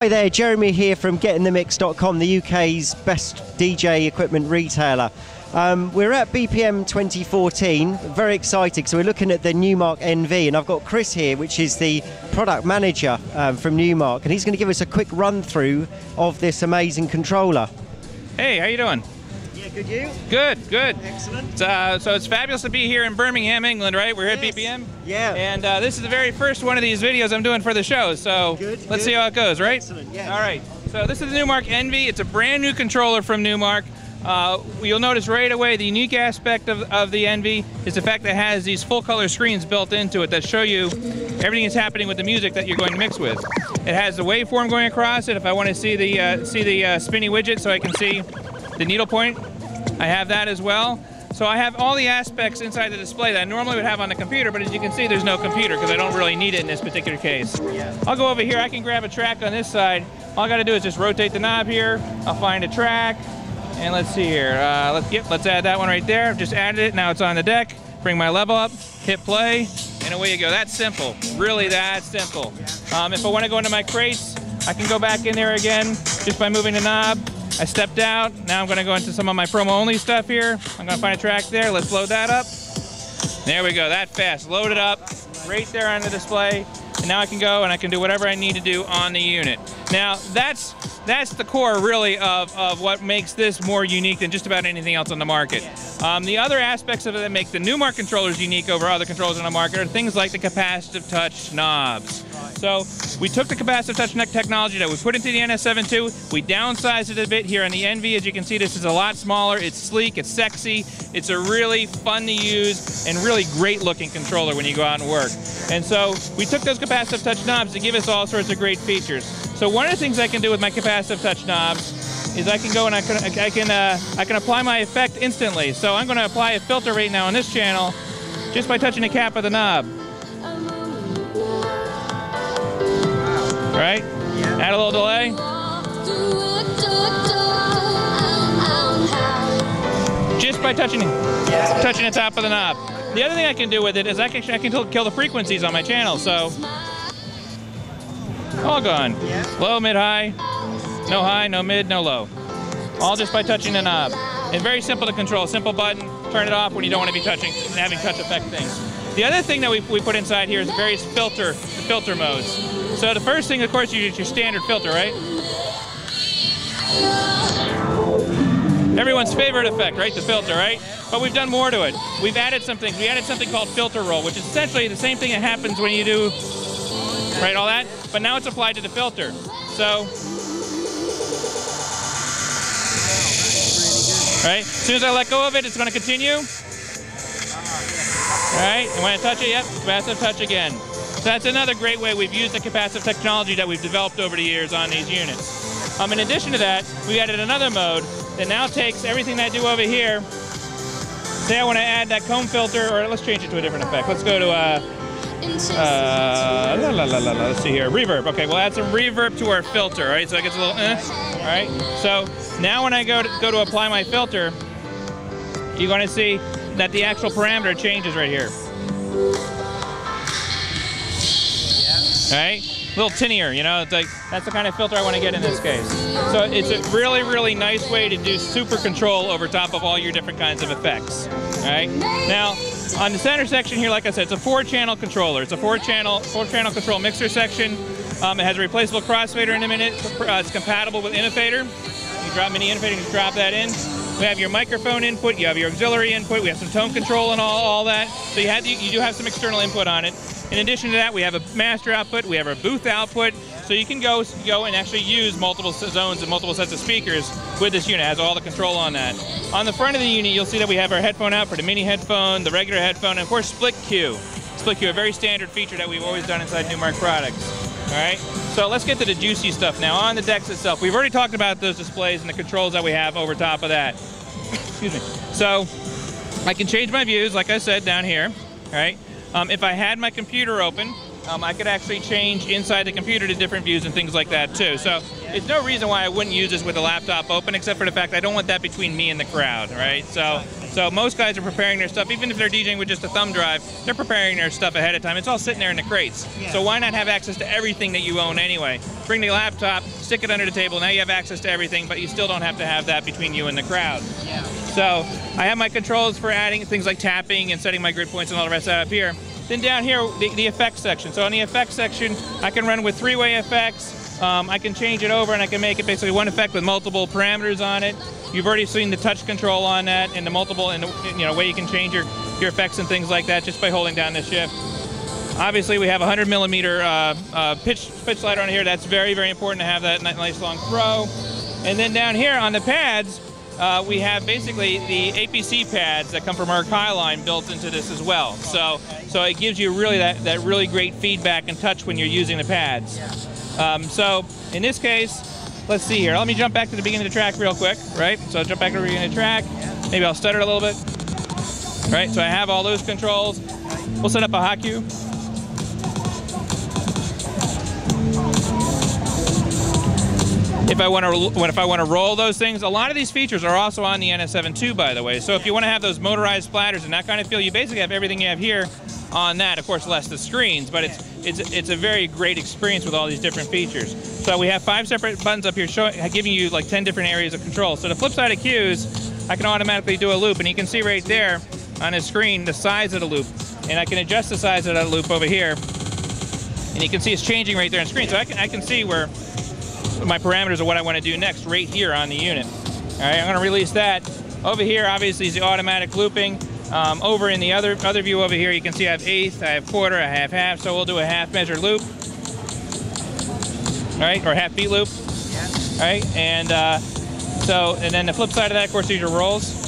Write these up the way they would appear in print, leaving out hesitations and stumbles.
Hi there, Jeremy here from GetInTheMix.com, the UK's best DJ equipment retailer. We're at BPM 2014, very excited, so we're looking at the Numark NV, and I've got Chris here, which is the product manager from Numark, and he's going to give us a quick run through of this amazing controller. Hey, how you doing? Yeah, good, you? Good, good. Excellent. So it's fabulous to be here in Birmingham, England, right? We're at BPM? Yeah. And this is the very first one of these videos I'm doing for the show, so let's see how it goes, right? Excellent, yeah. All right, so this is the Numark NV. It's a brand new controller from Numark. You'll notice right away the unique aspect of the NV is the fact that it has these full color screens built into it that show you everything that's happening with the music that you're going to mix with. It has the waveform going across it. If I want to see the spinny widget so I can see the needle point, I have that as well. So I have all the aspects inside the display that I normally would have on the computer, but as you can see, there's no computer because I don't really need it in this particular case. Yeah. I'll go over here. I can grab a track on this side. All I got to do is just rotate the knob here. I'll find a track, and let's see here. Let's add that one right there. Just added it. Now it's on the deck. Bring my level up, hit play, and away you go. That's simple. Really that simple. If I want to go into my crates, I can go back in there again just by moving the knob. I stepped out. Now I'm going to go into some of my promo-only stuff here. I'm going to find a track there. Let's load that up. There we go. That fast. Load it up right there on the display. And now I can go and I can do whatever I need to do on the unit. Now, that's the core, really, of what makes this more unique than just about anything else on the market. The other aspects of it that make the Numark controllers unique over other controllers on the market are things like the capacitive touch knobs. So we took the capacitive touch technology that we put into the NS7 II, we downsized it a bit here on the NV. As you can see, this is a lot smaller, it's sleek, it's sexy, it's a really fun to use and really great looking controller when you go out and work. And so we took those capacitive touch knobs to give us all sorts of great features. So one of the things I can do with my capacitive touch knobs is I can go and I can apply my effect instantly. So I'm going to apply a filter right now on this channel just by touching the cap of the knob. Right? Yeah. Add a little delay. Just by touching the top of the knob. The other thing I can do with it is I can kill the frequencies on my channel. So all gone. Yeah. Low, mid, high. No high, no mid, no low. All just by touching the knob. And very simple to control. Simple button. Turn it off when you don't want to be touching and having touch effect things. The other thing that we put inside here is various filter modes. So the first thing, of course, is your standard filter, right? Everyone's favorite effect, right? The filter, right? But we've done more to it. We've added something. We added something called filter roll, which is essentially the same thing that happens when you do, right, all that. But now it's applied to the filter. So, right? As soon as I let go of it, it's going to continue. All right, and when I touch it, yep, capacitive touch again. So that's another great way we've used the capacitive technology that we've developed over the years on these units. In addition to that, we added another mode that now takes everything that I do over here. Say I want to add that comb filter, or let's change it to a different effect. Let's go to, let's see here, reverb. Okay, we'll add some reverb to our filter, right? So it gets a little, all right? So now when I go to apply my filter, you're going to see that the actual parameter changes right here. All right, a little tinnier, you know, it's like, that's the kind of filter I want to get in this case. So it's a really, really nice way to do super control over top of all your different kinds of effects. All right, now on the center section here, like I said, it's a 4-channel controller. It's a 4-channel control mixer section. It has a replaceable crossfader in a minute. It's compatible with Innovator. You drop mini Innovator, you can drop that in. We have your microphone input, you have your auxiliary input, we have some tone control and all that. So you do have some external input on it. In addition to that, we have a master output, we have our booth output, so you can go and actually use multiple zones and multiple sets of speakers with this unit. It has all the control on that. On the front of the unit, you'll see that we have our headphone out for the mini headphone, the regular headphone, and of course split Q. Split Q, a very standard feature that we've always done inside Numark products. All right, so let's get to the juicy stuff now. On the decks itself, we've already talked about those displays and the controls that we have over top of that. Excuse me. So I can change my views, like I said, down here. All right. If I had my computer open, I could actually change inside the computer to different views and things like that too. So it's no reason why I wouldn't use this with the laptop open, except for the fact I don't want that between me and the crowd, right? So most guys are preparing their stuff, even if they're DJing with just a thumb drive, they're preparing their stuff ahead of time. It's all sitting there in the crates. Yeah. So why not have access to everything that you own anyway? Bring the laptop, stick it under the table, now you have access to everything, but you still don't have to have that between you and the crowd. Yeah. So I have my controls for adding things like tapping and setting my grid points and all the rest of that up here. Then down here, the effects section. So on the effects section, I can run with three-way effects. I can change it over and I can make it basically one effect with multiple parameters on it. You've already seen the touch control on that and the multiple and the way you can change your effects and things like that just by holding down the shift. Obviously, we have a 100mm pitch slider on here. That's very, very important to have that nice long throw. And then down here on the pads, we have basically the APC pads that come from our Kai line built into this as well. So it gives you really that really great feedback and touch when you're using the pads. So in this case, let's see here. Let me jump back to the beginning of the track real quick, right? So jump back to the beginning of the track. Maybe I'll stutter a little bit. Right, so I have all those controls. We'll set up a hot cue. If I want to roll those things, a lot of these features are also on the NS7 II, by the way. So if you want to have those motorized splatters and that kind of feel, you basically have everything you have here on that. Of course, less the screens, but it's a very great experience with all these different features. So we have 5 separate buttons up here giving you like 10 different areas of control. So the flip side of cues, I can automatically do a loop, and you can see right there on the screen the size of the loop, and I can adjust the size of that loop over here, and you can see it's changing right there on the screen. So I can see where my parameters of what I want to do next right here on the unit. All right, I'm going to release that. Over here, obviously, is the automatic looping. Over in the other view over here, you can see I have eighth, I have quarter, I have half, so we'll do a half measure loop. All right, or half beat loop. All right, and then the flip side of that, of course, these are rolls.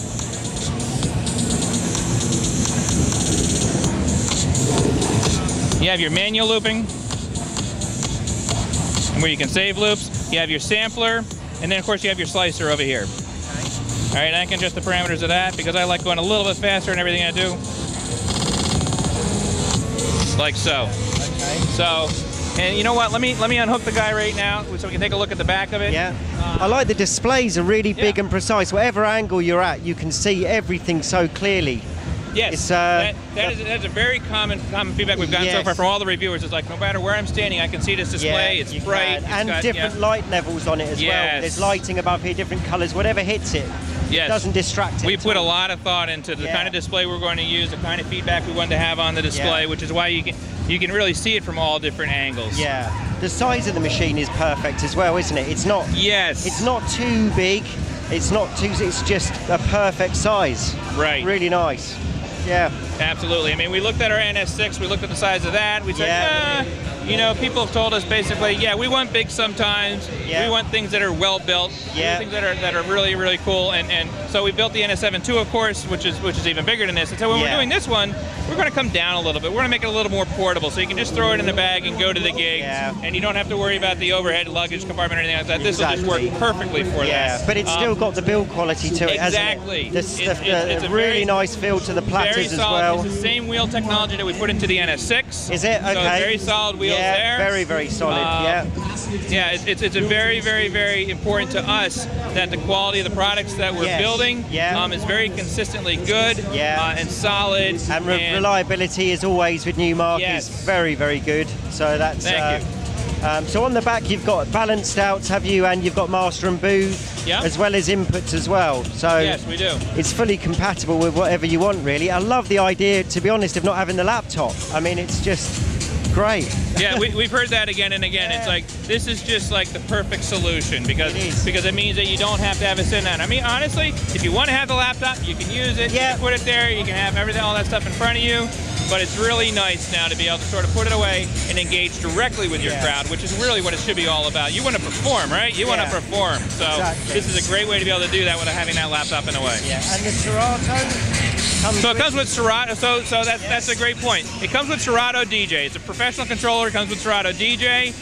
You have your manual looping, where you can save loops. You have your sampler, and then of course you have your slicer over here. All right, I can adjust the parameters of that because I like going a little bit faster in everything I do. Like so. Okay. So, and you know what? Let me unhook the guy right now so we can take a look at the back of it. Yeah. I like the displays are really big and precise. Whatever angle you're at, you can see everything so clearly. Yes, that's a very common feedback we've gotten so far from all the reviewers. It's like, no matter where I'm standing, I can see this display. It's bright. And different light levels on it as well. There's lighting above here, different colors. Whatever hits it, it doesn't distract it. We put a lot of thought into the kind of display we're going to use, the kind of feedback we want to have on the display, which is why you can really see it from all different angles. Yeah, the size of the machine is perfect as well, isn't it? It's not. Yes. It's not too big. It's not too. It's just a perfect size. Right. Really nice. Yeah. Absolutely. I mean, we looked at our NS6, we looked at the size of that, we said, you know, people have told us basically, we want big sometimes, we want things that are well built, things that are really, really cool, and so we built the NS7 II, of course, which is even bigger than this, and so when we're doing this one, we're going to come down a little bit, we're going to make it a little more portable, so you can just throw it in the bag and go to the gigs, and you don't have to worry about the overhead luggage compartment or anything like that. This will just work perfectly for that. Yeah, but it's still got the build quality to it, hasn't it? It's a really nice feel to the platters as well. It's the same wheel technology that we put into the NS6. Is it? Okay. So very solid wheels there. Very, very solid. It's a very, very, very important to us that the quality of the products that we're building is very consistently good and solid. And reliability, as always, with Numark is very, very good. So that's. Thank you. So on the back you've got balanced outs, have you, and you've got master and booth, as well as inputs as well. So yes, we do. It's fully compatible with whatever you want, really. I love the idea, to be honest, of not having the laptop. I mean, it's just great. Yeah, we've heard that again and again. It's like, this is just like the perfect solution because it means that you don't have to have it sitting down. I mean, honestly, if you want to have the laptop, you can use it. You can put it there. You can have everything, all that stuff in front of you. But it's really nice now to be able to sort of put it away and engage directly with your crowd, which is really what it should be all about. You want to perform, right? You want to perform. So this is a great way to be able to do that without having that laptop in the way. Yeah, and the Serato comes with Serato. So that's a great point. It comes with Serato DJ. It's a professional controller. It comes with Serato DJ.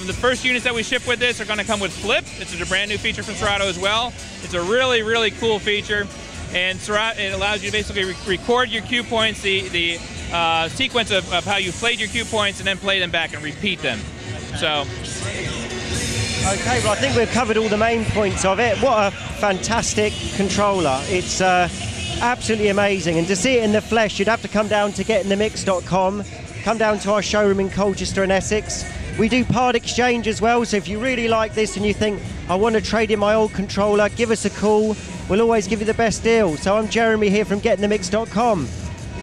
The first units that we ship with this are going to come with Flip. It's a brand new feature from Serato as well. It's a really, really cool feature. And Serato, it allows you to basically record your cue points. The sequence of how you played your cue points and then play them back and repeat them. So. Okay, well I think we've covered all the main points of it. What a fantastic controller. It's absolutely amazing. And to see it in the flesh, you'd have to come down to getinthemix.com, come down to our showroom in Colchester and Essex. We do part exchange as well, so if you really like this and you think, I want to trade in my old controller, give us a call. We'll always give you the best deal. So I'm Jeremy here from getinthemix.com.